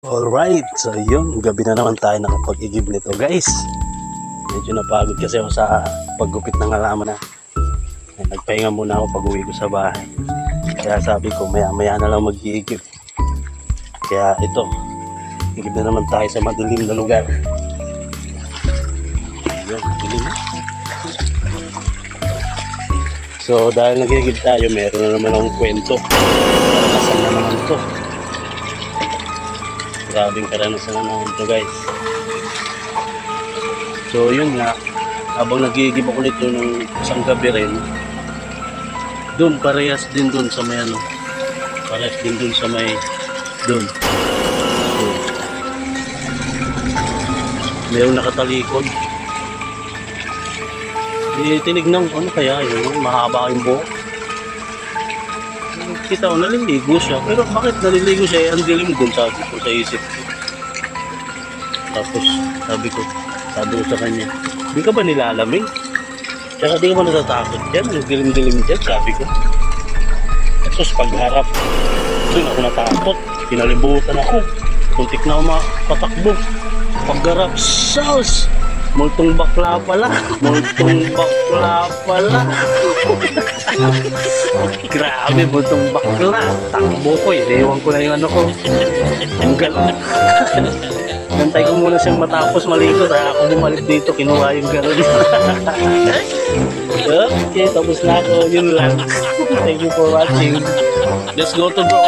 Alright, so yun, gabi na naman tayo nakapag-igib nito guys. Medyo napagod kasi ako sa paggupit ng halaman na. Nagpahinga muna ako pag uwi ko sa bahay. Kaya sabi ko maya maya na lang mag-iigib. Kaya ito, igib na naman tayo sa madilim na lugar. Yun, madilim. So dahil nag-iigib tayo, meron na naman akong kwento. Karanasan na naman ito. Grabing karanasan na naman ito guys. So yun nga, habang nag-iigib ako nito ng isang gabi rin, doon parehas din doon sa may ano, parehas din doon sa may doon. So, mayroong nakatalikod. Tinignan ko ano kaya yun, mahaba yung buhok. Kita ko naliligo siya, pero bakit naliligo siya? Ang dilim doon, sabi ko sa isip ko. Tapos sabi ko sa kanya, di ka ba nilalamig? Tsaka di ka ba natatakot dyan? Ang dilim-dilim dyan, sabi ko. Tapos pagharap, doon ako natakot, pinalibutan ako, kuntik na ako makapatakbo. Pagharap, sauce! Multong bakla pala. Multong bakla pala. Grabe, multong bakla. Takbo ko, iwan ko na yung ano ko. Yung galon. Nantay ko muna siyang matapos maligo. Ako bumalik dito, kinuha yung galon. Okay, tapos na ako. Yun lang. Thank you for watching. Let's go to bro.